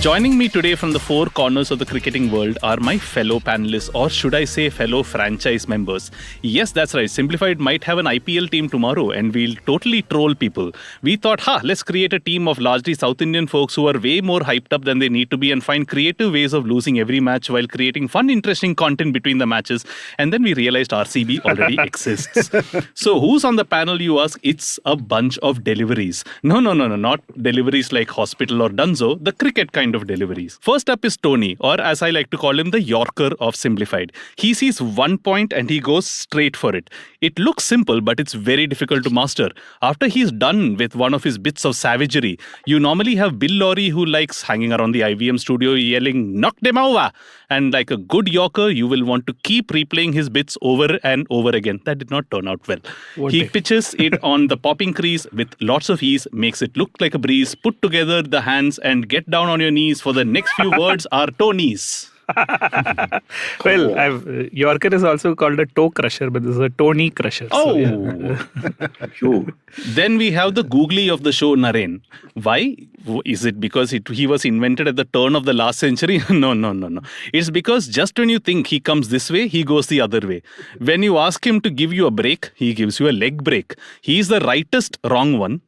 Joining me today from the four corners of the cricketing world are my fellow panelists, or should I say fellow franchise members. Yes, that's right. Simplified might have an IPL team tomorrow and we'll totally troll people. We thought, let's create a team of largely South Indian folks who are way more hyped up than they need to be and find creative ways of losing every match while creating fun, interesting content between the matches. And then we realized RCB already exists. So who's on the panel, you ask? It's a bunch of deliveries. No, not deliveries like hospital or Dunzo, the cricket kind of deliveries. First up is Tony, or as I like to call him, the Yorker of Simplified. He sees 1 point and he goes straight for it. It looks simple, but it's very difficult to master. After he's done with one of his bits of savagery, you normally have Bill Lawry who likes hanging around the IVM studio yelling, "Knock them over!" And like a good Yorker, you will want to keep replaying his bits over and over again. That did not turn out well. He pitches it on the popping crease with lots of ease, makes it look like a breeze, put together the hands and get down on your knees, for the next few words are Tony's. Well, Yorker is also called a toe crusher, but this is a Tony crusher. Then we have the googly of the show, Naren. Why? Is it because he was invented at the turn of the last century? No. It's because just when you think he comes this way, he goes the other way. When you ask him to give you a break, he gives you a leg break. He's the rightest wrong one.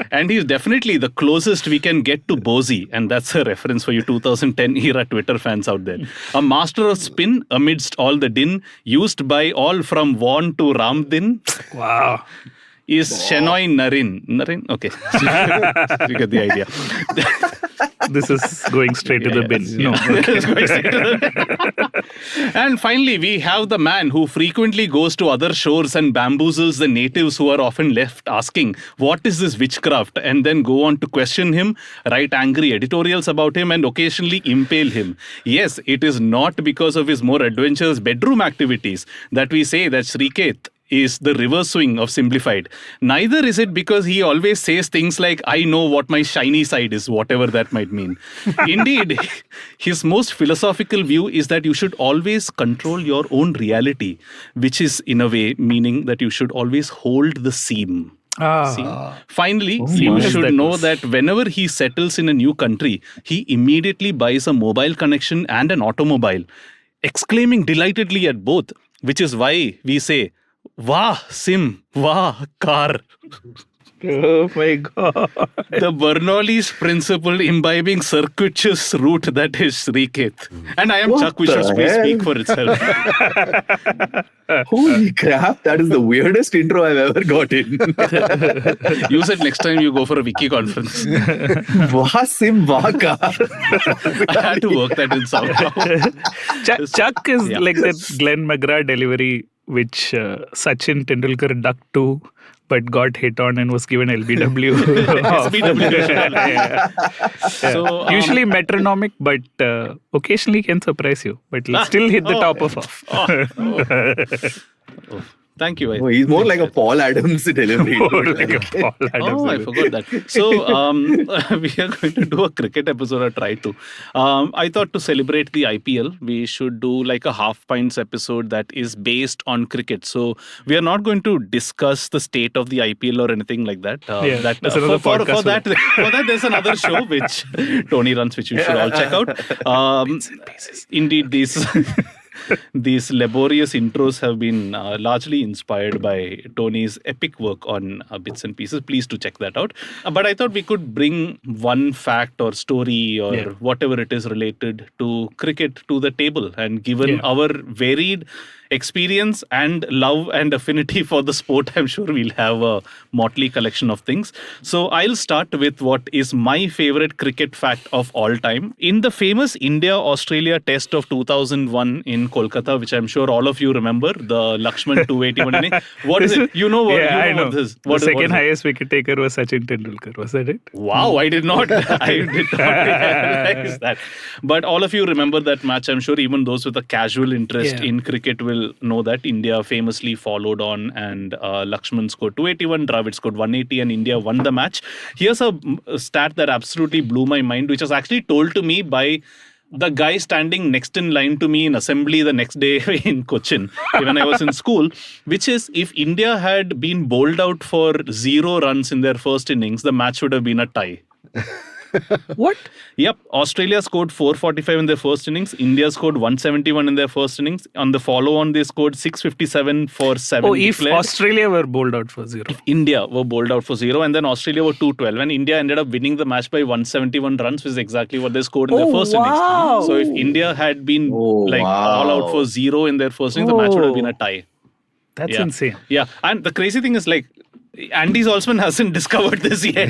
And he's definitely the closest we can get to Bozy, and that's a reference for you 2010 era Twitter fans out there. A master of spin amidst all the din, used by all from Vaughan to Ramdin. Wow. Is Shenoy Naren? Okay. You get the idea. This is going straight to the bin. No. And finally, we have the man who frequently goes to other shores and bamboozles the natives who are often left asking, what is this witchcraft? And then go on to question him, write angry editorials about him, and occasionally impale him. Yes, it is not because of his more adventurous bedroom activities that we say that Srikeit is the reverse swing of Simplified. Neither is it because he always says things like, I know what my shiny side is, whatever that might mean. Indeed, his most philosophical view is that you should always control your own reality, which is in a way meaning that you should always hold the seam. Finally, you should know that whenever he settles in a new country, he immediately buys a mobile connection and an automobile, exclaiming delightedly at both, which is why we say, Wah, Sim, Wah, car. Oh my God. The Bernoulli's principle imbibing circuitous route that is Srikeit. And I am Chuck, which should speak for itself. Holy crap, that is the weirdest intro I've ever gotten. Use it next time you go for a wiki conference. Wah sim wah car. I had to work that in somehow. Chuck is like that Glenn McGrath delivery which Sachin Tendulkar ducked to but got hit on and was given LBW. So, usually metronomic, but occasionally can surprise you. But he'll still hit the top of off. Thank you. He's more like a Paul Adams delivery. I forgot that. So we are going to do a cricket episode, or try to. I thought to celebrate the IPL, we should do like a half pints episode that is based on cricket. So we are not going to discuss the state of the IPL or anything like that. For that, there's another show which Tony runs, which you should all check out. Indeed, these laborious intros have been largely inspired by Tony's epic work on bits and pieces. Please do check that out. But I thought we could bring one fact or story or whatever it is related to cricket to the table. And given our varied experience and love and affinity for the sport, I'm sure we'll have a motley collection of things. So I'll start with what is my favorite cricket fact of all time. In the famous India-Australia test of 2001 in Kolkata, which I'm sure all of you remember, the Lakshman 281 inning. What is it? You know what? Yeah, I know. What this, the second highest wicket taker was Sachin Tendulkar. Was that it? Wow, I did not realize that. But all of you remember that match. I'm sure even those with a casual interest in cricket will know that India famously followed on, and Lakshman scored 281, Dravid scored 180, and India won the match. Here's a stat that absolutely blew my mind, which was actually told to me by the guy standing next in line to me in assembly the next day in Cochin when I was in school, which is, if India had been bowled out for 0 runs in their first innings, the match would have been a tie. What? Yep, Australia scored 445 in their first innings. India scored 171 in their first innings. On the follow-on, they scored 657 for 7 If declared. Australia were bowled out for 0. India were bowled out for 0, and then Australia were 212. And India ended up winning the match by 171 runs, which is exactly what they scored in their first wow. innings. So if India had been all out for 0 in their first innings, the match would have been a tie. That's insane. Yeah, and the crazy thing is Andy Zaltzman hasn't discovered this yet.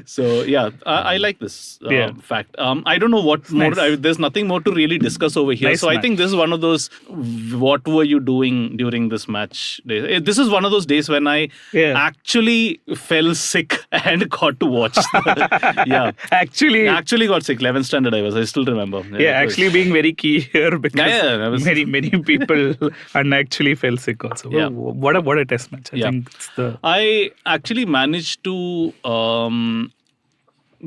So yeah, I like this fact. I don't know what more. There's nothing more to really discuss over here. Nice so match. I think this is one of those. What were you doing during this match? This is one of those days when I actually fell sick and got to watch. Actually got sick. 11th standard I was. I still remember. Actually being very key here because many people actually fell sick also. Yeah. What a test match. I think I actually managed to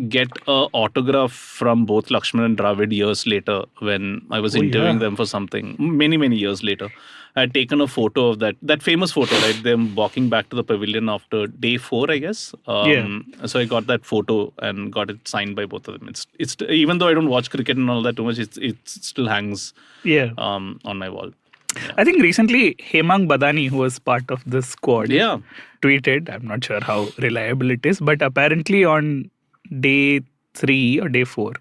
get an autograph from both Lakshman and Dravid years later when I was interviewing them for something many years later. I had taken a photo of that famous photo, right? Them walking back to the pavilion after day 4, I guess. So I got that photo and got it signed by both of them. It's even though I don't watch cricket and all that too much, it still hangs on my wall. Yeah. I think recently Hemang Badani, who was part of this squad, tweeted, I'm not sure how reliable it is, but apparently on day 3 or day 4,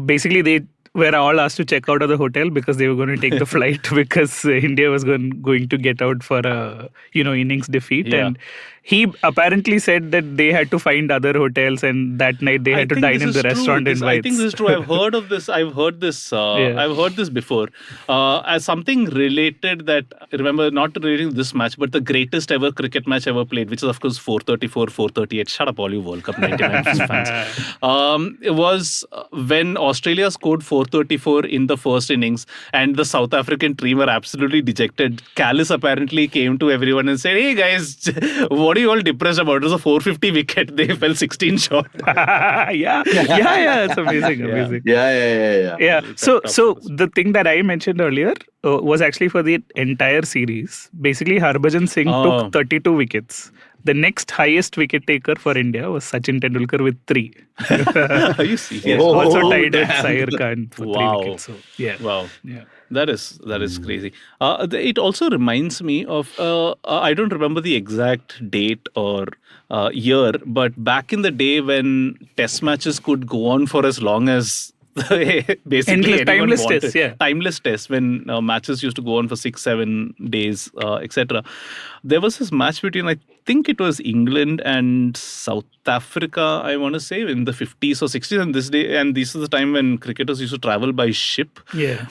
basically they were all asked to check out of the hotel because they were going to take the flight because India was going to get out for a innings defeat, and he apparently said that they had to find other hotels and that night they had to dine in the restaurant invites. I think this is true. I've heard of this. I've heard this before. As something related that, remember, not relating to this match, but the greatest ever cricket match ever played, which is of course 434, 438. Shut up, all you World Cup 99 fans. It was when Australia scored 434 in the first innings and the South African team were absolutely dejected. Callis apparently came to everyone and said, "Hey guys, what are you all depressed about? It was a 450 wicket. They fell 16 short." It's amazing. Yeah. So the thing that I mentioned earlier was actually for the entire series. Basically, Harbhajan Singh took 32 wickets. The next highest wicket taker for India was Sachin Tendulkar with 3. Are you serious? Also tied with Sair Khan for 3 wickets. So, Wow. Yeah. That is crazy. It also reminds me of, I don't remember the exact date or year, but back in the day when test matches could go on for as long as basically timeless tests, timeless tests when matches used to go on for 6-7 days, etc. There was this match between, I think it was England and South Africa, I want to say, in the 50s or 60s, and this is the time when cricketers used to travel by ship. There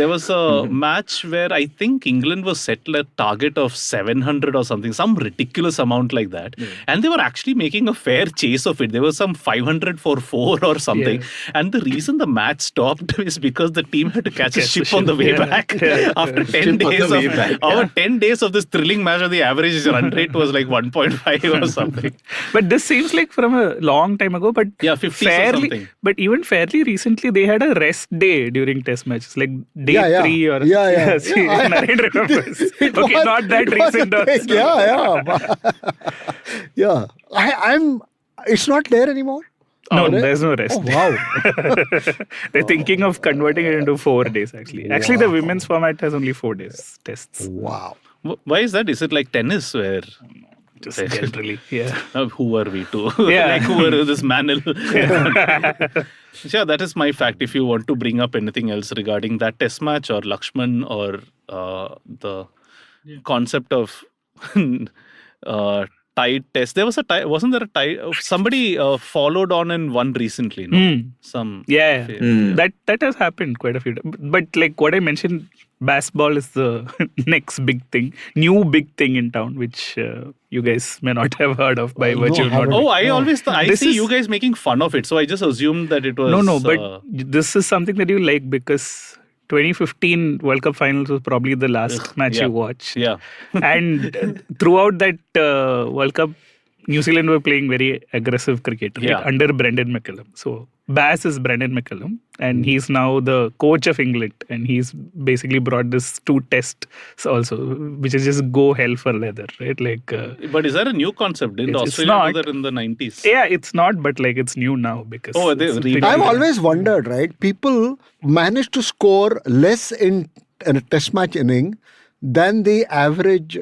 was a match where I think England was set a target of 700 or something, some ridiculous amount like that, and they were actually making a fair chase of it. There was some 500 for 4 or something, and the reason the match stopped is because the team had to catch a ship on the way back after 10 days of this thrilling match. The average run rate was like 1.5 or something. But this seems like from a long time ago. But 50s or something. But even fairly recently, they had a rest day during test matches, like day 3 or Naren remembers. Okay, not that recent. I'm. It's not there anymore. No, there's no rest. Oh, wow. They're thinking of converting it into 4 days, actually. Actually, the women's format has only 4 days tests. Wow. Why is that? Is it like tennis where... Just generally, who are we to? Like, who are this manel? That is my fact. If you want to bring up anything else regarding that test match or Lakshman or the concept of... tied test. There was a tie. Wasn't there a tie? Somebody followed on and won recently. No? That has happened quite a few times. But like what I mentioned, baseball is the next big thing, new big thing in town, which you guys may not have heard of by virtue of not. I always I see you guys making fun of it, so I just assumed that it was. No, but this is something that you like because 2015 World Cup Finals was probably the last match you watched. Yeah. And throughout that World Cup New Zealand were playing very aggressive cricket, right? Yeah. Under Brendan McCullum. So Bass is Brendan McCullum, and he's now the coach of England, and he's basically brought this 2 tests also, which is just go hell for leather, right? Like, But is that a new concept? Didn't It's Australia not. do that in the 90s? yeah, it's not, but like it's new now because Oh, they it's re- pretty- I've always wondered, right? People manage to score less in a test match inning than the average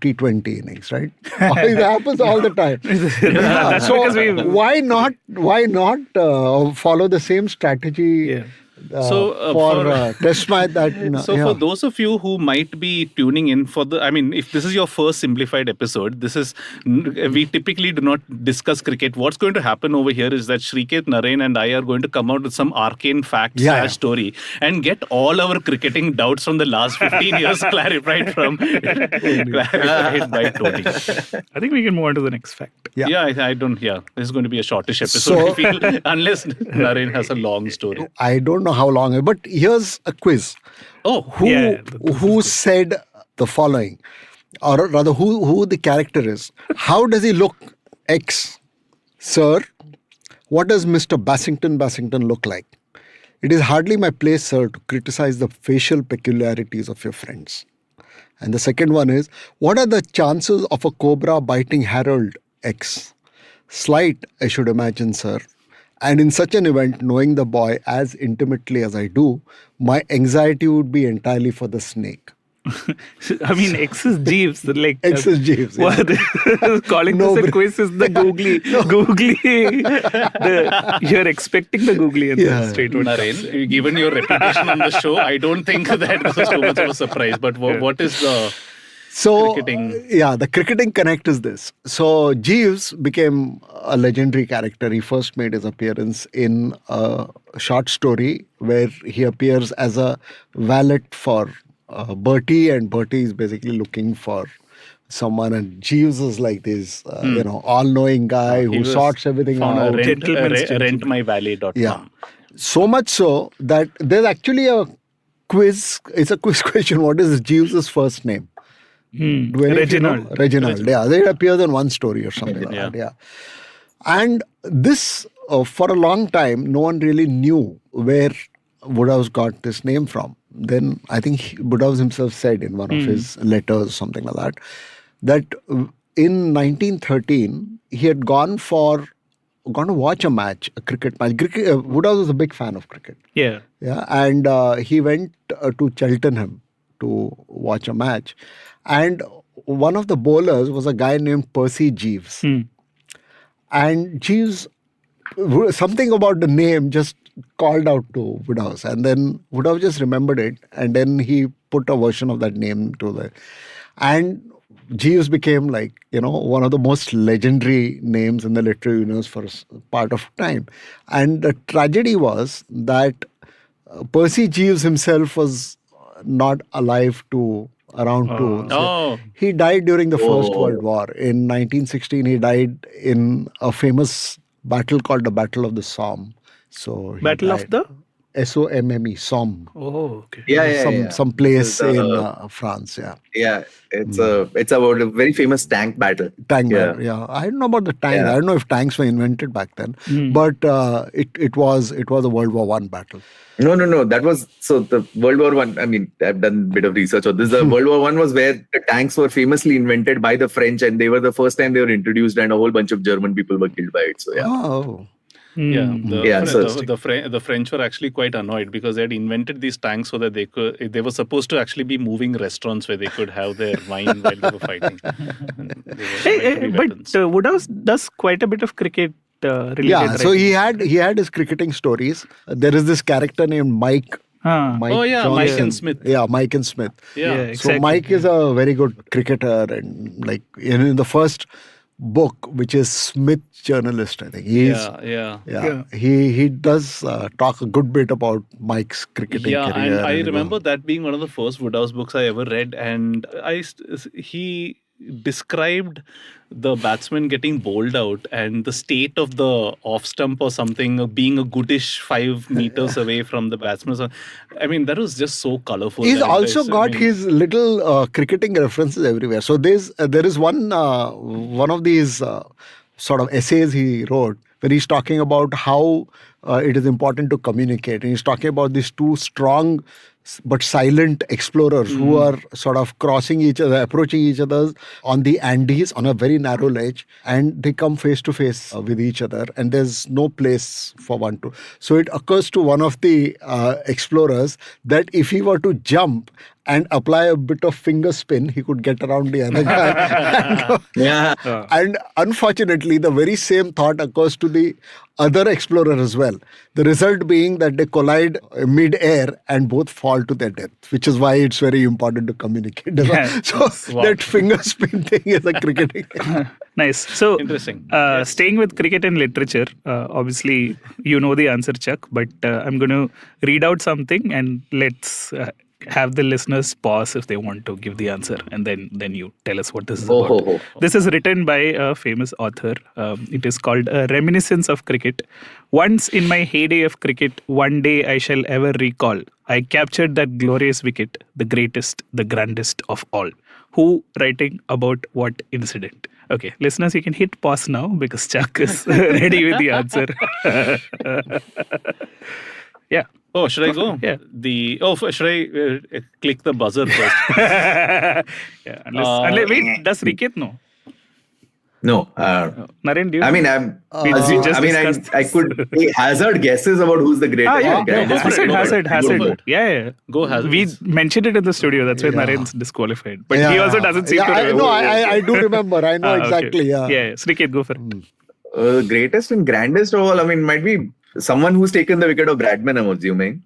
T20 innings, right? It happens all the time. Yeah. That's because we Why not follow the same strategy Yeah. for test match? For those of you who might be tuning in if this is your first Simplified episode, we typically do not discuss cricket. What's going to happen over here is that Srikeit, Naren and I are going to come out with some arcane fact / story and get all our cricketing doubts from the last 15 years clarified by Tony. I think we can move on to the next fact. I don't. Yeah, this is going to be a shortish episode. I feel, unless Naren has a long story. I don't know how long, but here's a quiz. Oh, Who said the following, or rather, who the character is? How does he look? X, sir. What does Mr. Bassington look like? It is hardly my place, sir, to criticize the facial peculiarities of your friends. And the second one is, what are the chances of a cobra biting Harold? X. Slight, I should imagine, sir. And in such an event, knowing the boy as intimately as I do, my anxiety would be entirely for the snake. I mean, X is Jeeves. Like, X is Jeeves. Yeah. What calling this a quiz is the googly. You're expecting the googly and straight would come. Naren, given your reputation on the show, I don't think that this is too much of a surprise. But what is the cricketing? Yeah, the cricketing connect is this. So Jeeves became a legendary character. He first made his appearance in a short story where he appears as a valet for Bertie, and Bertie is basically looking for someone, and Jeeves is like this, all-knowing guy who sorts everything out. Rentmyvalet.com. Yeah. So much so that there's actually a quiz. It's a quiz question. What is Jeeves' first name? Reginald. Reginald. Yeah, it appears in one story or something like that. Yeah. And this, for a long time, no one really knew where Wodehouse got this name from. Then I think Wodehouse himself said in one of his letters, something like that in 1913 he had gone to watch a match, a cricket match. Wodehouse was a big fan of cricket. Yeah. Yeah, and he went to Cheltenham to watch a match, and one of the bowlers was a guy named Percy Jeeves, and Jeeves, something about the name just called out to Wodehouse, and then Wodehouse just remembered it, and then he put a version of that name to the, and Jeeves became one of the most legendary names in the literary universe for a part of time. And the tragedy was that Percy Jeeves himself was not alive around to. He died during the First World War. In 1916, he died in a famous battle called the Battle of the Somme. So Battle of the Somme, Somme. Oh, okay. Yeah. Some place in France. Yeah. Yeah, it's about a very famous tank battle. Tank battle. Yeah. I don't know about the tank. I don't know if tanks were invented back then, but it was a World War I battle. No. That was the World War I. I mean, I've done a bit of research on this. The World War I was where the tanks were famously invented by the French, and they were the first time they were introduced, and a whole bunch of German people were killed by it. So yeah. Oh. The French were actually quite annoyed because they had invented these tanks so that they were supposed to actually be moving restaurants where they could have their wine while they were fighting. But Wodehouse does quite a bit of cricket related. Yeah, so he had his cricketing stories. There is this character named Mike. Mike and Smith. Yeah, Mike and Smith. Yeah, exactly. So Mike is a very good cricketer, and in the first book, which is Smith Journalist, I think. He does talk a good bit about Mike's cricketing career. And I remember that being one of the first Wodehouse books I ever read, and described the batsman getting bowled out and the state of the off stump or something being a goodish 5 meters away from the batsman. So, I mean, that was just so colorful. He's also got his little cricketing references everywhere. So there is one of these sort of essays he wrote where he's talking about how it is important to communicate. And he's talking about these two strong but silent explorers who are sort of crossing each other, approaching each other on the Andes on a very narrow ledge, and they come face to face with each other, and there's no place for one to. So it occurs to one of the explorers that if he were to jump and apply a bit of finger spin, he could get around the other guy. And unfortunately, the very same thought occurs to the other explorer as well. The result being that they collide mid-air and both fall to their death, which is why it's very important to communicate. So that finger spin thing is a cricketing. Nice. So interesting. Staying with cricket and literature, obviously you know the answer, Chuck, but I'm going to read out something and let's have the listeners pause if they want to give the answer, and then you tell us what this is about. This is written by a famous author. It is called A Reminiscence of Cricket. Once in my heyday of cricket, one day I shall ever recall, I captured that glorious wicket, the greatest, the grandest of all. Who writing about what incident? Okay, listeners, you can hit pause now because Chuck is ready with the answer. Yeah. Oh, should I go? Yeah. Should I click the buzzer first? Unless, wait, does Srikeit know? No. Naren, do you? I mean, I could hazard guesses about who's the greatest. Hazard. Yeah. Go Hazard. We mentioned it in the studio. That's why Naren's disqualified. But he also doesn't seem to remember. I do remember. I know exactly. Okay. Yeah. Srikeit, go for it. Greatest and grandest of all, I mean, might be someone who's taken the wicket of Bradman, I'm assuming.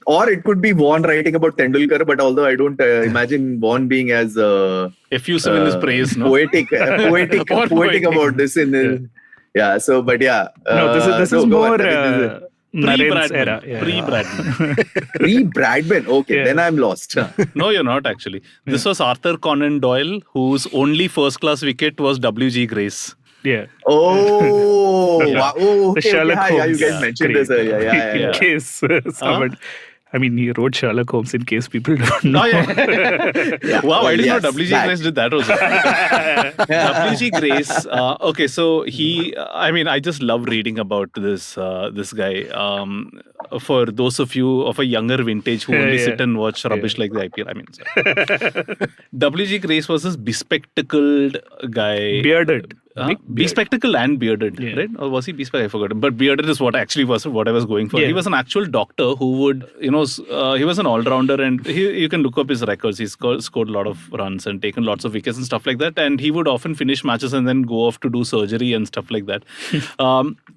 Or it could be Vaughan writing about Tendulkar, but although I don't imagine Vaughan being as effusive in his praise, no? poetic about this. So, but yeah. No, this is more Naren's era. Pre-Bradman. Pre-Bradman. Okay, then I'm lost. No, you're not actually. This was Arthur Conan Doyle, whose only first-class wicket was W.G. Grace. Yeah. Oh, wow. Oh, the Sherlock Holmes. You guys mentioned this earlier. Yeah. In case someone... I mean, he wrote Sherlock Holmes in case people don't know. Wow, I didn't know W.G. Grace did that also. W.G. Grace. Okay, so I just love reading about this guy. For those of you of a younger vintage who only sit and watch rubbish like the IPL. I mean, W.G. Grace was this bespectacled guy. Bearded. Bespectacled and bearded, right? Or was he bespectacled? I forgot. But bearded is what actually was what I was going for. He was an actual doctor who would, he was an all-rounder, and you can look up his records. He's scored a lot of runs and taken lots of wickets and stuff like that. And he would often finish matches and then go off to do surgery and stuff like that.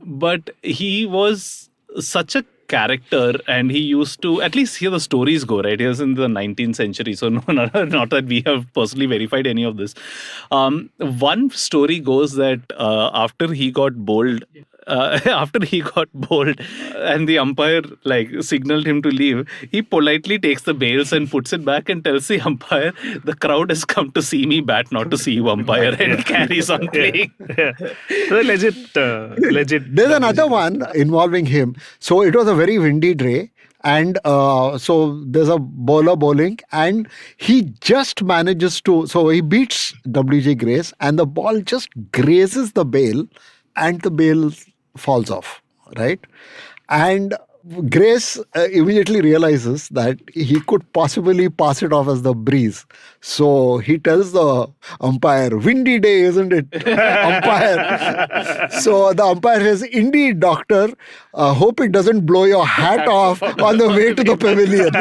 But he was such a character, and he used to, at least here the stories go, right? He was in the 19th century, so not that we have personally verified any of this. One story goes that after he got bowled and the umpire signaled him to leave, he politely takes the bails and puts it back and tells the umpire, the crowd has come to see me bat, not to see you, umpire, and carries on playing. So legit. There's another one involving him. So it was a very windy day, and so there's a bowler bowling, and he just manages to, so he beats W.G. Grace, and the ball just grazes the bail, and the bail falls off, right? And Grace immediately realizes that he could possibly pass it off as the breeze. So he tells the umpire, windy day, isn't it, umpire? So the umpire says, indeed, doctor, hope it doesn't blow your hat off on the way to the pavilion.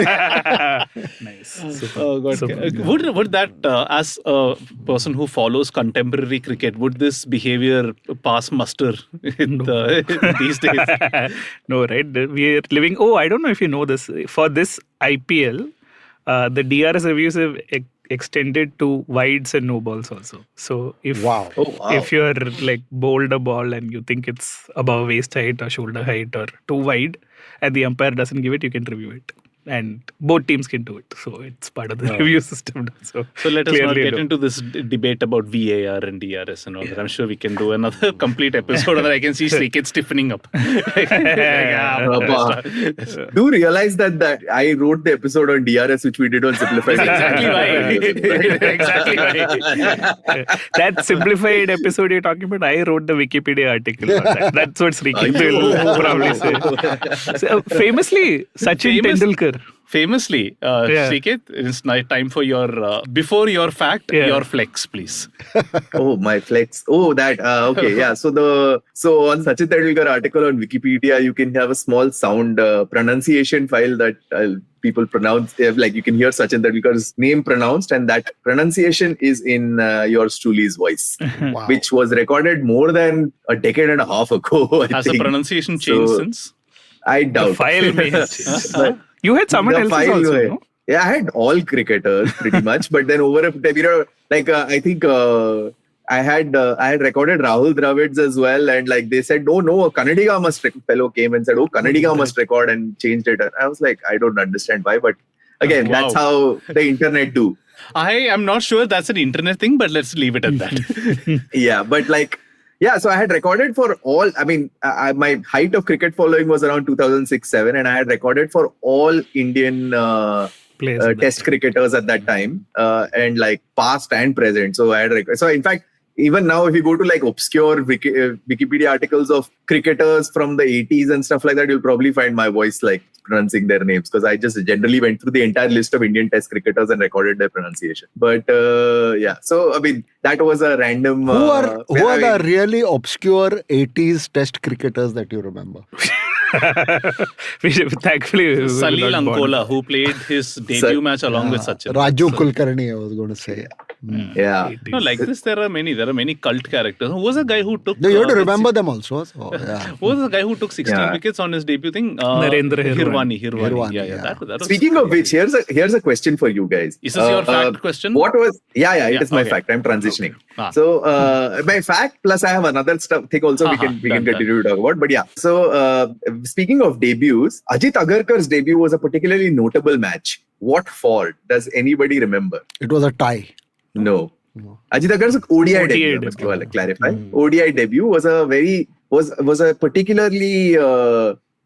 Nice. Super. Would that, as a person who follows contemporary cricket, would this behavior pass muster these days? No, right? We are living... Oh, I don't know if you know this. For this IPL, the DRS reviews have extended to wides and no balls also. So if you're bowled a ball and you think it's above waist height or shoulder height or too wide and the umpire doesn't give it, you can review it. and both teams can do it. So it's part of the review system. So let us not get know. into this debate about VAR and DRS and all that. I'm sure we can do another complete episode where I can see Srikeit stiffening up. Do realize that I wrote the episode on DRS, which we did on Simplified. Exactly why. Exactly why. That Simplified episode you're talking about, I wrote the Wikipedia article on that. That's what Srikeit will probably say. So, famously, Sachin Tendulkar. Famously, Srikeit, it's time for your before your fact, your flex, please. Oh, my flex. Oh, that. Okay, yeah. So on Sachin Tendulkar article on Wikipedia, you can have a small sound pronunciation file that people pronounce. Like you can hear Sachin Tendulkar's name pronounced, and that pronunciation is in yours truly's voice, which was recorded more than a decade and a half ago. Has the pronunciation changed since? I doubt. The file may have changed. You had someone else also, no? Yeah, I had all cricketers pretty much, but then over a period, like I think I had recorded Rahul Dravid's as well, and like they said, no, Kannadiga must fellow came and said, Kannadiga must record, and changed it. And I was like, I don't understand why, but again, that's how the internet do. I am not sure that's an internet thing, but let's leave it at that. Yeah, but like. Yeah, so I had recorded for all, I mean, my height of cricket following was around 2006-07, and I had recorded for all Indian test cricketers at that time, and like past and present. So I had so in fact, even now, if you go to like obscure Wikipedia articles of cricketers from the 80s and stuff like that, you'll probably find my voice like pronouncing their names, because I just generally went through the entire list of Indian test cricketers and recorded their pronunciation. But yeah, so I mean, that was a random... Who are the really obscure 80s test cricketers that you remember? Thankfully, Salil Ankola, who played his debut match along with Sachin. Raju Kulkarni, I was going to say. Yeah. No, like this, there are many cult characters. Who was a guy who took... You have to remember them also. So, who was the guy who took 16 wickets on his debut thing? Narendra Hirwani. Yeah. That was... Speaking of which, here's a question for you guys. Is this your fact question? What was... Yeah, it is my fact. I'm transitioning. So, my fact, plus I have another thing also we can continue to talk about. But yeah, so speaking of debuts, Ajit Agarkar's debut was a particularly notable match. What for? Does anybody remember? It was a tie. No. Ajit Agarkar's ODI debut, I must clarify. ODI debut was a particularly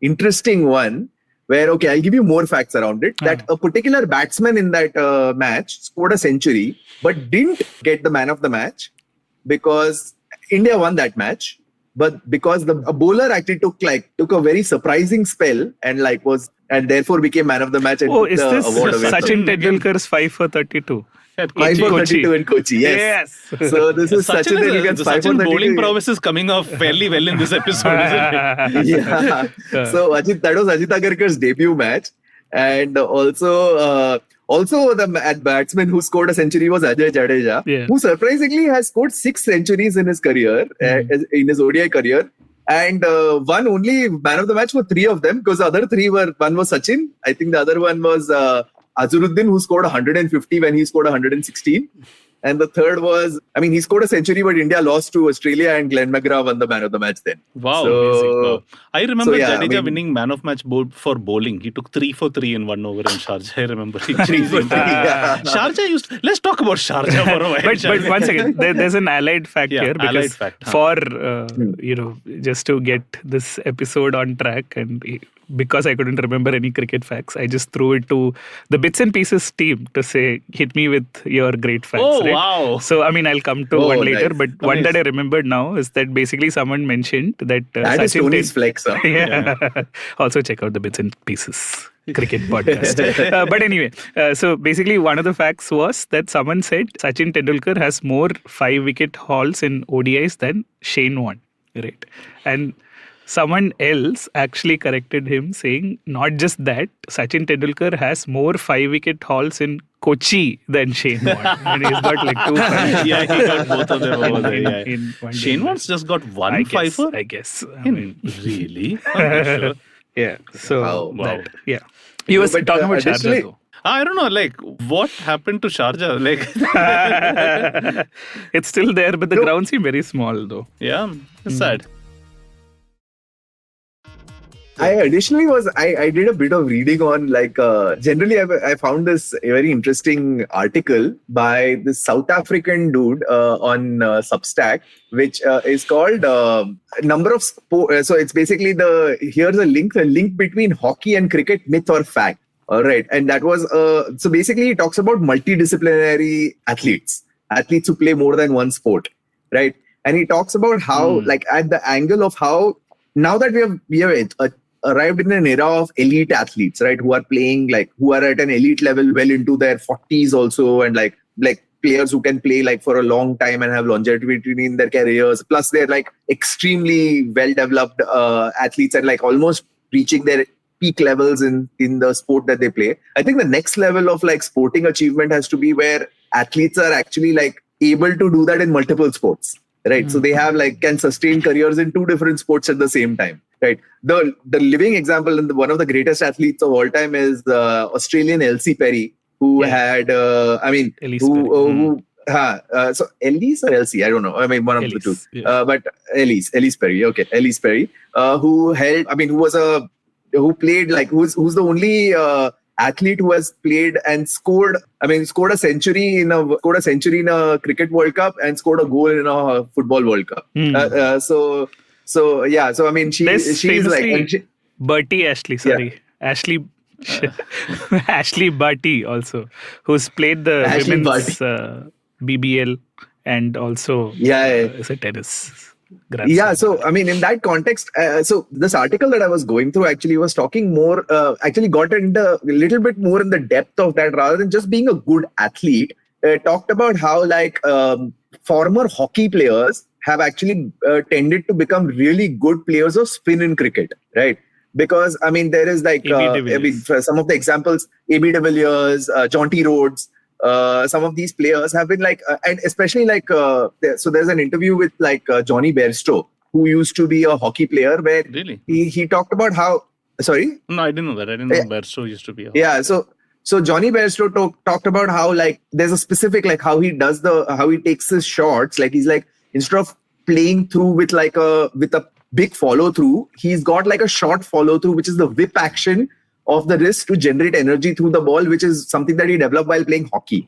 interesting one where, okay, I'll give you more facts around it. That a particular batsman in that match scored a century but didn't get the man of the match because India won that match. But because a bowler actually took a very surprising spell and therefore became man of the match. And is this Sachin Tendulkar's 5 for 32? 5 for 32 in Kochi, yes. So this is Sachin Tendulkar's 5 for 32. Bowling prowess is coming off fairly well in this episode, isn't it? Yeah. So that was Ajit Agarkar's debut match. And also the batsman who scored a century was Ajay Jadeja, who surprisingly has scored 6 centuries in his career, in his ODI career. And won only man of the match for 3 of them, because the other 3 one was Sachin. I think the other one was Azharuddin, who scored 150 when he scored 116. And the third was, he scored a century, but India lost to Australia and Glenn McGrath won the man of the match then. Wow. Wow. I remember Jadeja winning man of match for bowling. He took 3 for 3 in 1 over in Sharjah. I remember. 3 for 3. Sharjah let's talk about Sharjah for a while. but once again, there's an allied fact here. Because for, just to get this episode on track, and because I couldn't remember any cricket facts, I just threw it to the Bits and Pieces team to say, hit me with your great facts. Oh, right? wow. So, I'll come to one later, but one that I remembered now is that basically someone mentioned that... that is Tony's flex, huh? Yeah. Also check out the Bits and Pieces cricket podcast. But anyway, so basically one of the facts was that someone said Sachin Tendulkar has more 5-wicket hauls in ODIs than Shane Warne, right? And someone else actually corrected him, saying not just that, Sachin Tendulkar has more 5-wicket hauls in Kochi than Shane Warne. And he's got like 2 5. Yeah, he got both of them over there. Shane Warne's just got 1 5-er? I guess. Really? Sure. Yeah. So, wow. Yeah. You were talking about Sharjah though. I don't know, what happened to Sharjah? It's still there, but the grounds seem very small though. Yeah, it's sad. I did a bit of reading on generally I found this a very interesting article by this South African dude on Substack, which is called number of sport. So it's basically here's a link between hockey and cricket, myth or fact. All right, and that was so basically it talks about multidisciplinary athletes who play more than one sport, right? And he talks about how at the angle of how now that we have arrived in an era of elite athletes, right, who are playing who are at an elite level well into their 40s also, and like players who can play for a long time and have longevity in their careers, plus they're extremely well developed athletes and almost reaching their peak levels in the sport that they play. I think the next level of sporting achievement has to be where athletes are actually able to do that in multiple sports, right? So they have can sustain careers in two different sports at the same time, right? The living example and one of the greatest athletes of all time is Australian Elsie Perry, who had Elise Perry. So Elise or Elsie, I don't know. I mean, one of the two. Yeah. But Elise Perry, okay, Elise Perry, who played who's the only athlete who has played and scored a century in a cricket World Cup and scored a goal in a football World Cup. So I mean she's Bertie Ashley, Ashley Barty also, who's played the Ashley women's BBL and also is a tennis. So I mean, in that context, so this article that I was going through actually was talking more, got into a little bit more in the depth of that rather than just being a good athlete. Talked about how former hockey players have actually tended to become really good players of spin in cricket, right? Because I mean, there is for some of the examples, A.B. de Villiers, Jonty Rhodes. Some of these players have been and especially so there's an interview with Johnny Bairstow, who used to be a hockey player, where he talked about how sorry no I didn't know that. I didn't know Bairstow used to be a so Johnny Bairstow talked about how there's a specific how he does how he takes his shots, he's instead of playing through with a big follow through, he's got a short follow through, which is the whip action of the wrist to generate energy through the ball, which is something that he developed while playing hockey,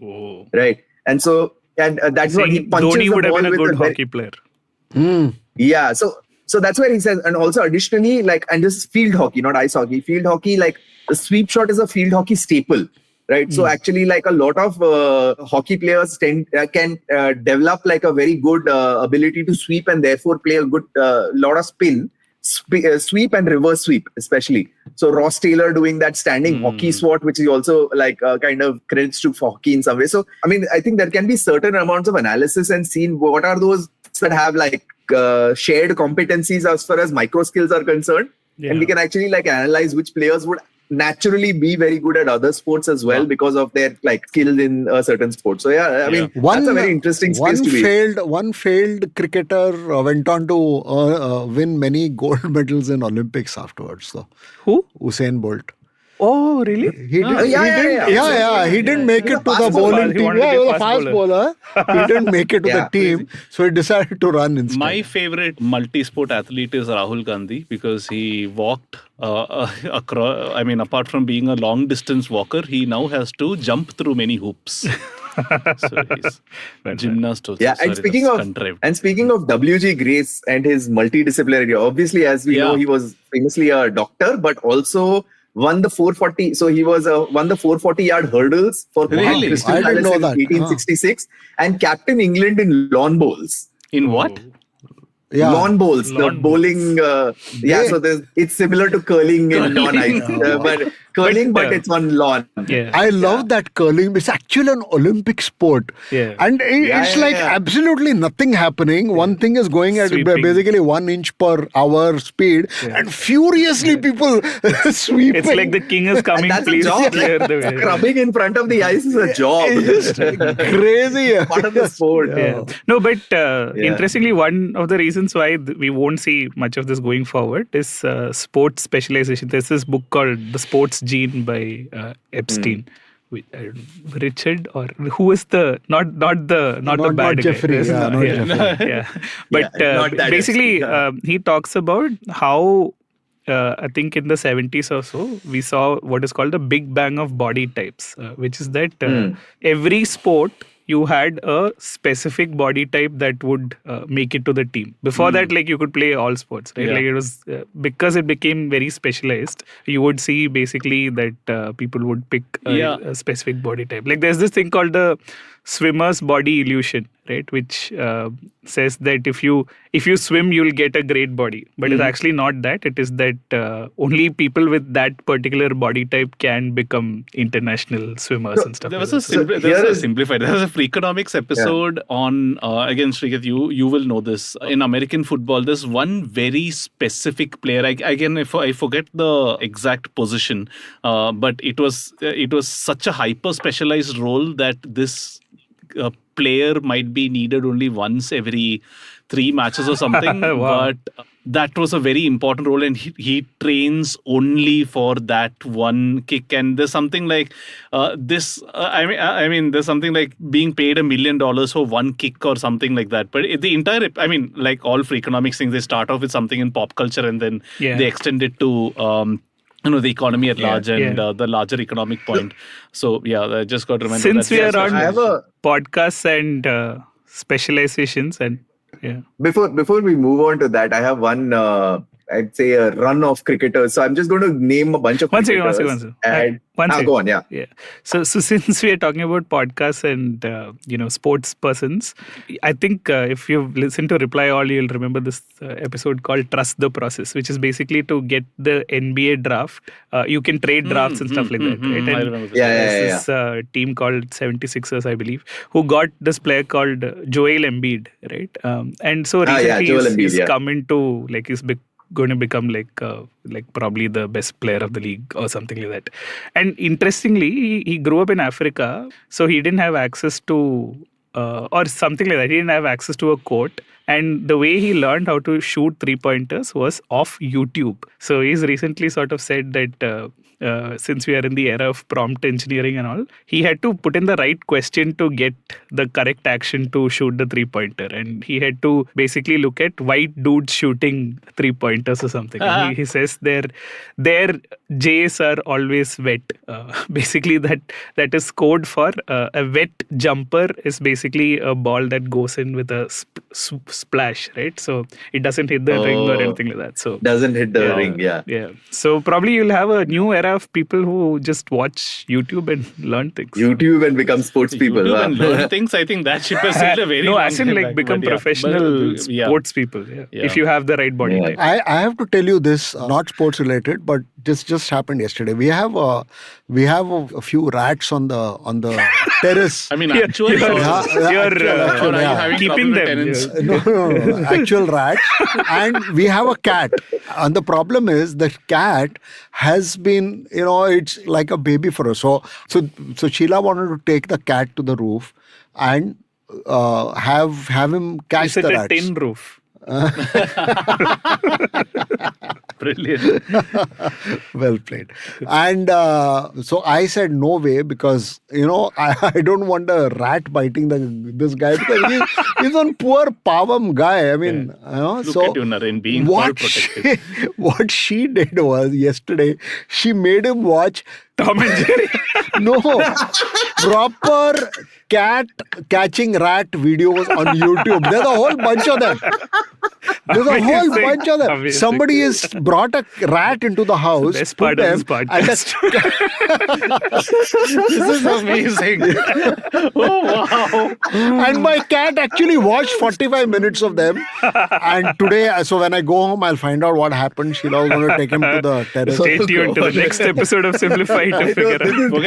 right? And so, that's what he punches Dhoni the would have ball been a with good hockey player. Yeah, so that's where he says, and also additionally, and this is field hockey, not ice hockey. Field hockey, the sweep shot is a field hockey staple, right? So actually, a lot of hockey players can develop a very good ability to sweep and therefore play a good lot of spin. Sweep and reverse sweep, especially. So Ross Taylor doing that standing hockey swat, which is also kind of credits to for hockey in some way. So I mean, I think there can be certain amounts of analysis and seen what are those that have shared competencies as far as micro skills are concerned, and we can actually analyze which players would naturally be very good at other sports as well because of their skill in a certain sport. So I mean, that's a very interesting space to be. One failed cricketer went on to win many gold medals in Olympics afterwards. So who? Usain Bolt. Oh, really? He didn't make it to the bowling team. He was a fast bowler. He didn't make it to the team, so he decided to run instead. My favorite multi-sport athlete is Rahul Gandhi because he walked across. I mean, apart from being a long-distance walker, he now has to jump through many hoops. So he's gymnast also. Yeah, and speaking of WG Grace and his multidisciplinary, obviously, as we know, he was famously a doctor, but also won the 440. So he was won the 440-yard hurdles for Crystal Palace in 1866 and captain England in lawn bowls. In what? Lawn bowls, the bowling. So it's similar to curling in non-ice, but curling, but it's on lawn. Yeah. I love that curling. It's actually an Olympic sport. Yeah. And it's absolutely nothing happening. One thing is going at basically 1 inch per hour speed, and furiously people sweeping. It's like the king is coming. That's please a job. clear the way. Scrubbing in front of the ice is a job. It's crazy. Part of the sport. Yeah. No, but interestingly, one of the reasons why we won't see much of this going forward is sports specialization. There's this book called The Sports Gene by Epstein. Richard, or who is the not the bad Jeffrey, guy. But basically he talks about how I think in the 70s or so, we saw what is called the Big Bang of body types, which is that every sport you had a specific body type that would make it to the team. Before that, like you could play all sports, right? Yeah. Like it was because it became very specialized. You would see basically that people would pick a specific body type. Like there's this thing called the swimmer's body illusion, right? Which says that if you swim, you'll get a great body, but it's actually not that. It is that only people with that particular body type can become international swimmers and stuff. There like was that. there was a Simplified. There was a Freakonomics episode on again, Srikeit, you will know this. In American football, there's one very specific player. Again, if I forget the exact position, but it was such a hyper specialized role that this player might be needed only once every 3 matches or something. Wow. But that was a very important role, and he trains only for that one kick. And there's something like this. I mean, there's something like being paid $1 million for one kick or something like that. But the entire, I mean, like all Freakonomics things, they start off with something in pop culture and then they extend it to the economy at large and the larger economic point. So I just got to remember. Since that. we are on I have a podcasts and specializations and Before we move on to that, I have one, I'd say a run of cricketers. So I'm just going to name a bunch of cricketers. One second. And go on, yeah. So since we are talking about podcasts and sports persons, I think if you've listened to Reply All, you'll remember this episode called Trust the Process, which is basically to get the NBA draft. You can trade drafts and stuff like that, right? I remember this. There's this team called 76ers, I believe, who got this player called Joel Embiid, right? And so recently he's come into he's going to become like probably the best player of the league or something like that. And interestingly, he grew up in Africa, so he didn't have access to or something like that. He didn't have access to a court. And the way he learned how to shoot 3-pointers was off YouTube. So he's recently sort of said that since we are in the era of prompt engineering and all, he had to put in the right question to get the correct action to shoot the 3-pointer. And he had to basically look at white dudes shooting 3-pointers or something. He says their J's are always wet. Basically, that is code for a wet jumper is basically a ball that goes in with a splash, right? So it doesn't hit the ring or anything like that. So doesn't hit the ring, yeah. So probably you'll have a new era of people who just watch YouTube and learn things. YouTube and become sports people. YouTube and learn things. I think that ship has sailed a very long as in time back, become professional sports people. If you have the right body type. I have to tell you this, not sports related, but this just happened yesterday. We have a few rats on the terrace. I mean, actually, you're keeping them. No, actual rats. And we have a cat. And the problem is the cat has been, it's like a baby for us. So Sheila wanted to take the cat to the roof and have him catch the rats. Is it a tin roof? Brilliant. Well played. And so I said no way because, I don't want a rat biting this guy because he's one poor pavam guy. I mean, Look at you, Naren, being all protective. What she did was yesterday, she made him watch Tom and Jerry. No, proper cat catching rat videos on YouTube. There's a whole bunch of them. Amazing. Somebody has brought a rat into the house. Best part of this podcast. This is amazing. Oh, wow. And my cat actually watched 45 minutes of them. And today, so when I go home, I'll find out what happened. Sheila was going to take him to the terrace. Stay tuned to the next episode of Simblified to figure out.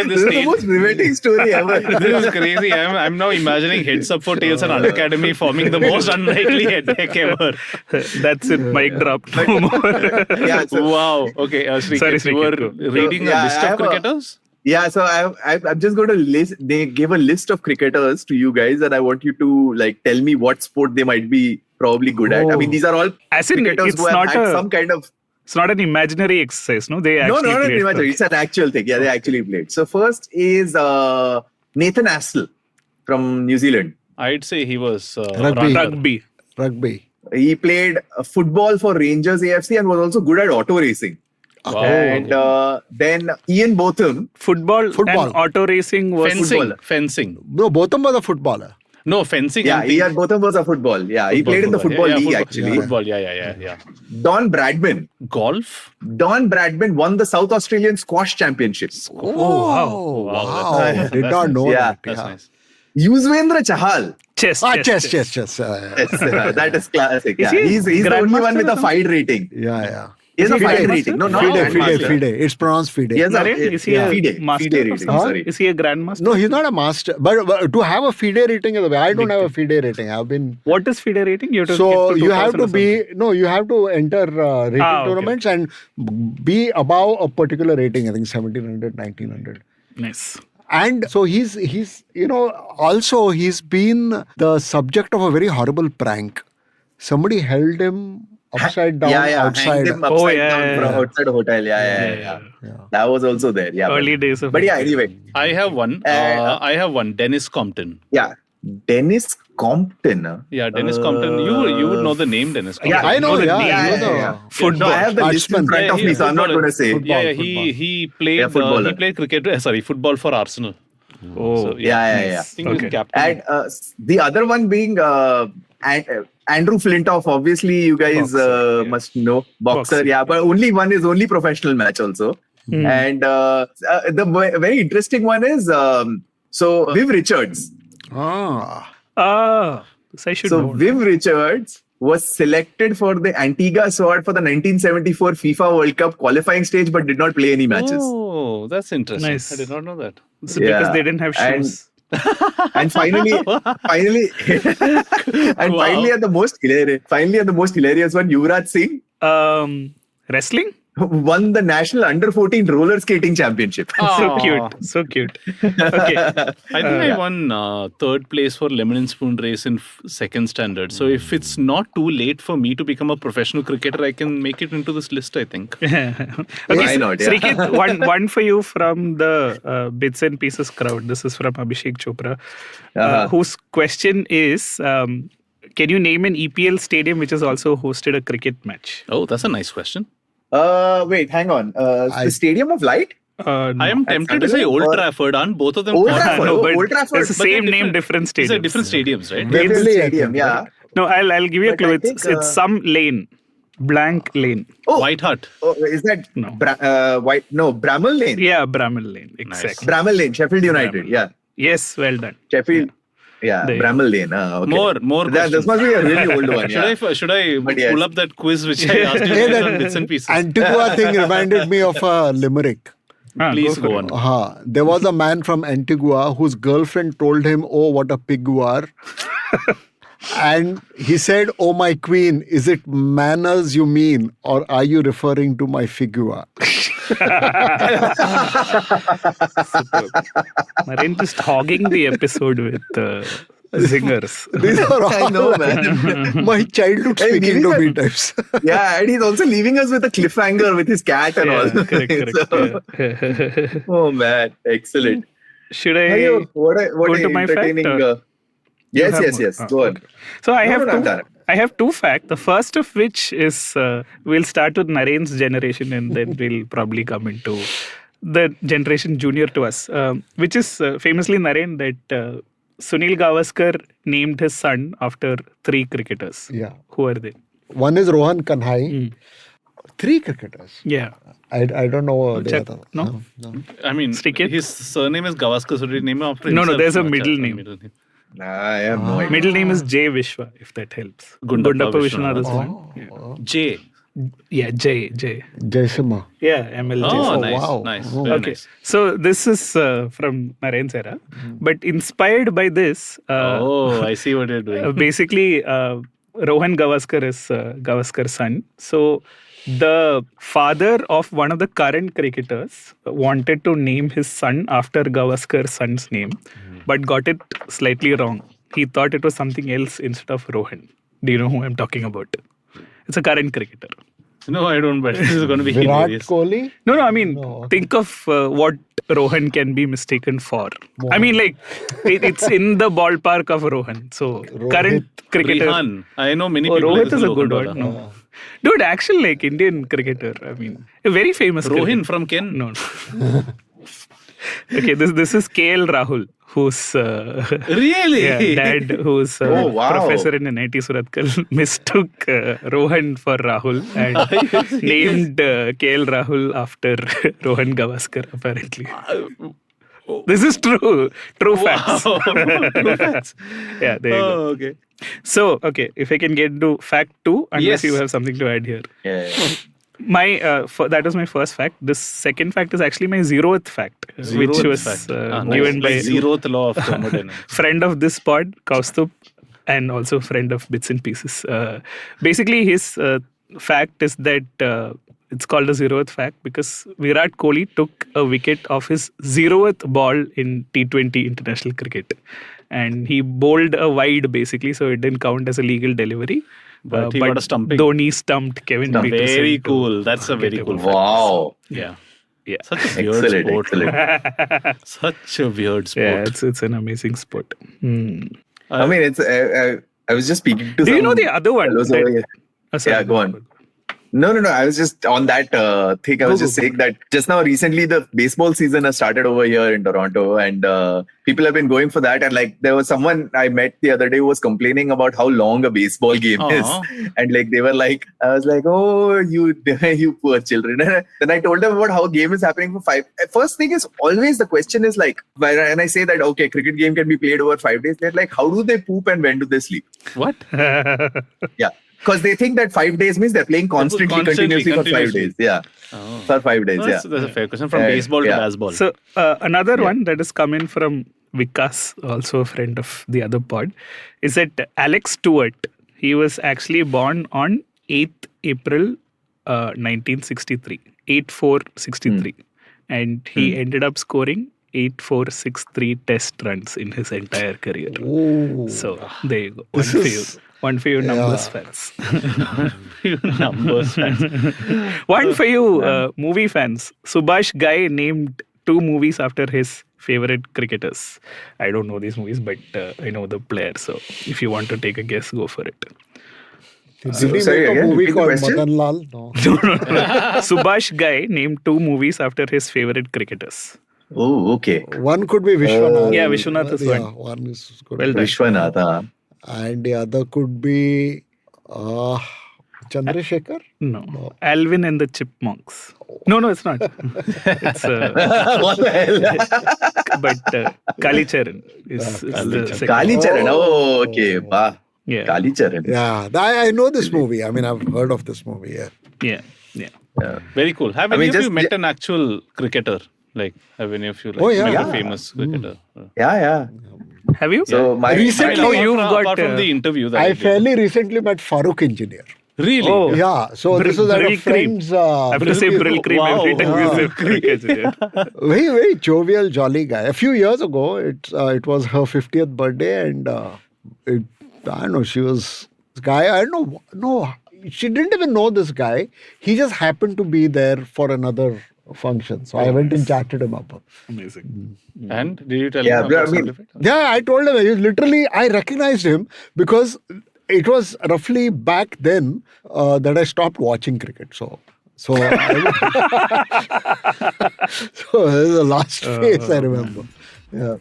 This is the most riveting story ever. This is crazy. I'm now imagining Heads Up for Tails and Unacademy forming the most unlikely headache ever. That's it. Mic drop. No more. Wow. Okay, Srikeit, you were reading a list of cricketers? Yeah, so I'm just going to list. They gave a list of cricketers to you guys, and I want you to tell me what sport they might be probably good at. I mean, these are all cricketers who have had some kind of. It's not an imaginary exercise, no? They actually not imaginary. It's an actual thing. Yeah, they actually played. So first is Nathan Astle from New Zealand. I'd say he was rugby. He played football for Rangers AFC and was also good at auto racing. Wow. And then Ian Botham. Football and auto racing was Fencing. No, Botham was a footballer. No, fencing. Yeah, Ian Botham was a football. Yeah, he played in the football league actually. Football, yeah. Don Bradman. Golf? Don Bradman won the South Australian Squash Championship. Oh, wow. Did not know that. That's nice. Yuzvendra Chahal. Chess. Yes, that is classic. Yeah. He's the only one with a FIDE rating. Yeah. He has a FIDE rating. No, not FIDE. It's pronounced FIDE. Is he a master? FIDE rating. Sorry. Is he a grandmaster? No, he's not a master. But to have a FIDE rating is the way. I don't have a FIDE rating. I've been. What is FIDE rating? You have to so you have to be. No, you have to enter rating tournaments and be above a particular rating. I think 1700, 1900. Nice. And so he's also he's been the subject of a very horrible prank. Somebody held him upside down outside. Him upside down from outside a hotel. Yeah. That was also there. Yeah. Early days of. But yeah, anyway. I have one. Dennis Compton. Yeah. Dennis Compton. Yeah, Dennis Compton. You would know the name Dennis Compton. Yeah, I know. Football. I have the list in front of me, so I'm not going to say. He played cricket. Football for Arsenal. Oh, so, yeah. Okay. And the other one being Andrew Flintoff. Obviously, you guys must know boxer. Yeah, but only professional match also. And the very interesting one is Viv Richards. So Viv Richards was selected for the Antigua squad for the 1974 FIFA World Cup qualifying stage, but did not play any matches. Oh, that's interesting. Nice. I did not know that. So because they didn't have shoes. And finally, at the most hilarious one, Yuvraj Singh. Wrestling? Won the national under 14 roller skating championship. So cute. Okay. I think I won third place for lemon and spoon race in second standard. So if it's not too late for me to become a professional cricketer, I can make it into this list, I think. Okay, why not? Yeah. Srikeit, one for you from the Bits and Pieces crowd. This is from Abhishek Chopra, whose question is, can you name an EPL stadium which has also hosted a cricket match? Oh, that's a nice question. Wait, hang on. The Stadium of Light? I am tempted to say Old Trafford. Aren't both of them? Old Trafford. It's the same name, different stadiums. They're different stadiums, right? Wembley Stadium, yeah. No, I'll give you a clue. It's some lane. Blank Lane. Oh, White Hart. Oh, is that Bramall Lane? Yeah, Bramall Lane. Exactly. Nice. Bramall Lane, Sheffield United. Yeah. Yes, well done. Sheffield. Yeah, Bramall Lane. Okay. More this must be a really old one. Should I pull up that quiz which I asked you on Bits and Pieces? Antigua thing reminded me of a limerick. Please go on. There was a man from Antigua whose girlfriend told him, "Oh, what a pig you are." And he said, "Oh, my queen, is it manners you mean, or are you referring to my figure?" Naren just hogging the episode with zingers. These are all I know, man. my childhood speaking to me types. Yeah, and he's also leaving us with a cliffhanger with his cat and all. Correct. Oh, man. Excellent. Should I what go to my fact? Yes. Go on. So I have two facts. The first of which is we'll start with Naren's generation and then we'll probably come into the generation junior to us, which is famously, Naren, that Sunil Gavaskar named his son after 3 cricketers. Yeah. Who are they? One is Rohan Kanhai. 3 cricketers. Yeah. I don't know the other. No. I mean, Srikeit? his surname is Gavaskar, so did he name him after No, himself? there's a middle name. I have no idea. Middle name is J. Vishwa, if that helps. Gundappa Vishwanath is one. J. Yeah, J. Jaisimha. Yeah, MLJ. Oh, nice. wow. Nice. Oh. Very Okay, nice. so this is from Naren's era, but inspired by this, I see what you're doing. basically, Rohan Gavaskar is Gavaskar's son. So the father of one of the current cricketers wanted to name his son after Gavaskar's son's name, but got it slightly wrong. He thought it was something else instead of Rohan. Do you know who I'm talking about? It's a current cricketer. No, I don't, but this is going to be Virat hilarious. Kohli? No, I mean, think of what Rohan can be mistaken for. I mean, like, it's in the ballpark of Rohan. So, current cricketer. Rihan. I know many people. Rohit like is this a in good Logan one. Dada. No. Dude, actually, like, Indian cricketer. I mean, a very famous Rohin cricketer. from Ken. No. Okay, this is KL Rahul, who's Really? dad, who's Oh, wow. professor in NIT Surathkal, mistook Rohan for Rahul and named KL Rahul after Rohan Gavaskar, apparently. This is true. True facts. True facts. Yeah, there you go. Okay. So, okay, if I can get to fact 2, unless Yes. you have something to add here. Yeah. My that was my first fact. This second fact is actually my 0th fact, which Zeroth was fact. given by zeroth law of thermodynamics. friend of this pod, Kaustup, and also friend of Bits and Pieces. Basically, his fact is that it's called a 0th fact because Virat Kohli took a wicket off his 0th ball in T20 international cricket. And he bowled a wide, basically, so it didn't count as a legal delivery. But he got a stumping. Dhoni stumped Kevin Peterson. Very to cool. That's a very get cool a fact. Wow. Yeah. Yeah. Such a weird Excellent, sport. excellent. Such a weird sport. Yeah, it's an amazing sport. I mean, it's. I was just speaking to. Do you some know the other one? fellows that- over here. Oh, sorry, Yeah, go on. No. I was just on that thing. I was just saying that just now recently the baseball season has started over here in Toronto, and people have been going for that. And like there was someone I met the other day who was complaining about how long a baseball game is, and like they were like, I was like, oh, you poor children. Then I told them about how a game is happening for 5. First thing is always the question is like, when I say that okay, cricket game can be played over 5 days, they're like, how do they poop and when do they sleep? What? Yeah. Because they think that 5 days means they're playing continuously for 5 days. Yeah. For 5 days. That's a fair question. From baseball to baseball. So another one that is coming from Vikas, also a friend of the other pod, is that Alex Stewart. He was actually born on 8th April 1963. 8-4-63. And he ended up scoring 8-4-6-3 test runs in his entire career. Oh. So there you go. One for you numbers fans. Numbers fans. One for you movie fans. Subhash Ghai named 2 movies after his favorite cricketers. I don't know these movies, but I know the player. So if you want to take a guess, go for it. Did he sorry, make a again, movie repeat the called question? Madan Lal? No. Subhash Ghai named 2 movies after his favorite cricketers. Oh, okay. One could be Vishwanath. Yeah, Vishwanath is Yeah, one. one is good. Well done. Vishwanath. And the other could be Chandrasekhar? No. Alvin and the Chipmunks. No, it's not. It's What the hell? but Kalicharan is the second. Kalicharan. Oh, okay. Wow. Yeah. Kalicharan. Yeah, I know this movie. I mean, I've heard of this movie. Yeah. Yeah. Very cool. Have any of you met an actual cricketer? Like, have any of you met a famous cricketer? Yeah. Have you? So my Recently, you've got, apart from the interview that I you did. fairly recently met Farooq Engineer. Really? Oh. Yeah, so this was at a Brill Cream. friend's. I have to say Brill Cream every time Wow. we say cricket. Very, very jovial, jolly guy. A few years ago, it was her 50th birthday, and I don't know, she was this guy. I don't know, no, she didn't even know this guy. He just happened to be there for another function, so I went and chatted him up. Amazing. And did you tell Yeah, him but about I mean- Simblified? Yeah, I told him. He was literally, I recognized him because it was roughly back then that I stopped watching cricket. So so this is the last phase I remember. Yeah.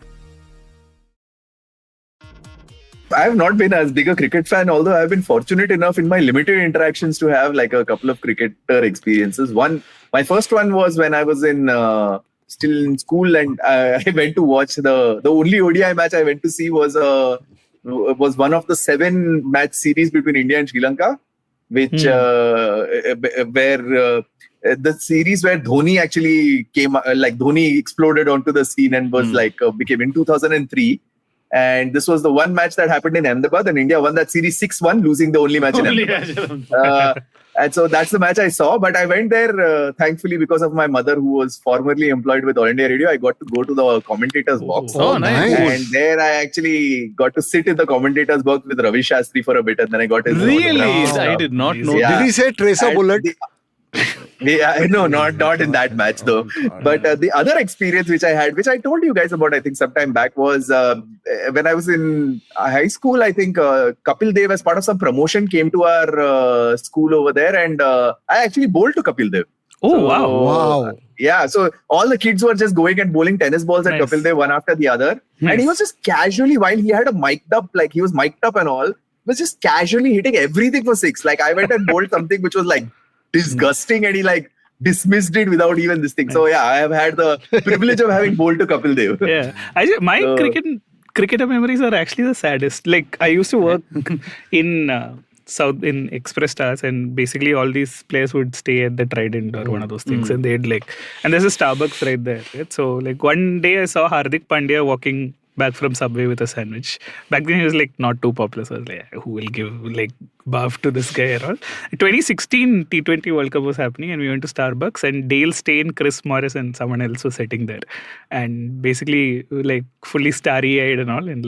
I have not been as big a cricket fan, although I've been fortunate enough in my limited interactions to have like a couple of cricketer experiences. My first one was when I was still in school, and I went to watch the only ODI match I went to see was one of the 7 match series between India and Sri Lanka, which where the series where Dhoni actually came, like Dhoni exploded onto the scene and was became in 2003. And this was the one match that happened in Ahmedabad, and India won that series 6-1, losing the only match in Ahmedabad. And so that's the match I saw. But I went there, thankfully, because of my mother, who was formerly employed with All India Radio. I got to go to the commentator's box. Oh, nice. And there I actually got to sit in the commentator's box with Ravi Shastri for a bit, and then I got his Really? autograph. I did not know. Yeah. Did he say trace a And bullet? Yeah, no, not in that match though. But the other experience which I had, which I told you guys about, I think sometime back, was when I was in high school. I think Kapil Dev, as part of some promotion, came to our school over there, and I actually bowled to Kapil Dev. Oh, So, Wow. Yeah, so all the kids were just going and bowling tennis balls at Nice. Kapil Dev one after the other. Nice. And he was just casually, while he had he was mic'd up and all, was just casually hitting everything for six. Like I went and bowled something which was like disgusting, and he like dismissed it without even this thing. So yeah, I have had the privilege of having bowled to Kapil Dev. Yeah, my cricketer memories are actually the saddest. Like I used to work in South in Express Stars, and basically all these players would stay at the Trident or one of those things, and they'd and there's a Starbucks right there. Right? So like one day I saw Hardik Pandya walking back from Subway with a sandwich. Back then he was not too popular, so I was like, who will give buff to this guy and all. 2016 T20 World Cup was happening, and we went to Starbucks, and Dale Steyn, Chris Morris and someone else was sitting there, and basically fully starry-eyed and all, and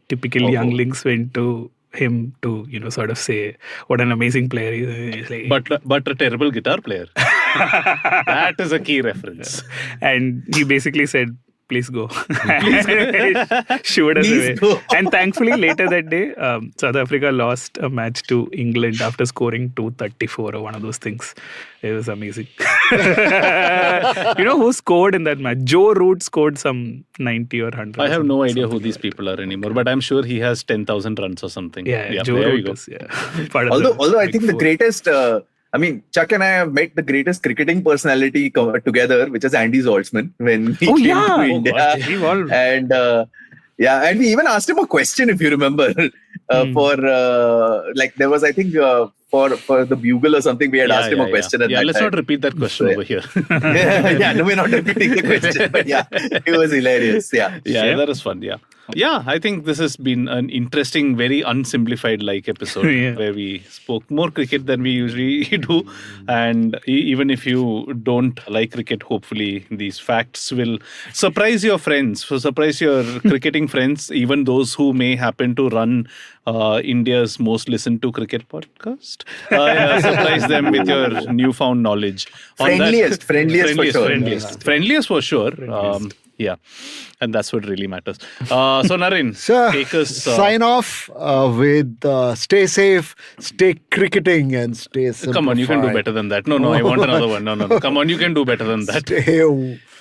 typical younglings went to him to sort of say what an amazing player he is. But a terrible guitar player. That is a key reference. And he basically said, please go. Shooed us Please away. go. And thankfully later that day, South Africa lost a match to England after scoring 234 or one of those things. It was amazing. You know who scored in that match? Joe Root scored some 90 or 100. I have no idea who these people are anymore, but I'm sure he has 10,000 runs or something. Yeah, Joe there we Root go. is part of Although I big think the four. greatest, Chuck and I have met the greatest cricketing personality together, which is Andy Zaltzman when he came to India. God, we've all- And and we even asked him a question, if you remember, for there was, I think, for the Bugle or something, we had asked him a question. At that let's time. not repeat that question over here. No, we're not repeating the question, but yeah, it was hilarious. Yeah. Yeah, that is fun. Yeah, I think this has been an interesting, very unsimplified episode where we spoke more cricket than we usually do. And even if you don't like cricket, hopefully these facts will surprise your friends, surprise your cricketing friends, even those who may happen to run India's most listened to cricket podcast. Surprise them with your newfound knowledge. Friendliest for sure. Friendliest for sure. Yeah, and that's what really matters. So Naren, take us... sign off with stay safe, stay cricketing, and stay simplified. Come on, you can do better than that. No, I want another one. No. Come on, you can do better than that.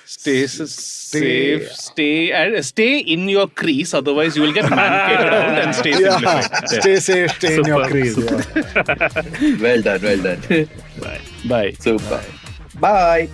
Stay safe, stay in your crease. Otherwise, you will get man-cated out, and stay simplified. Stay safe, stay in your crease. Well done. Bye. Super. Bye.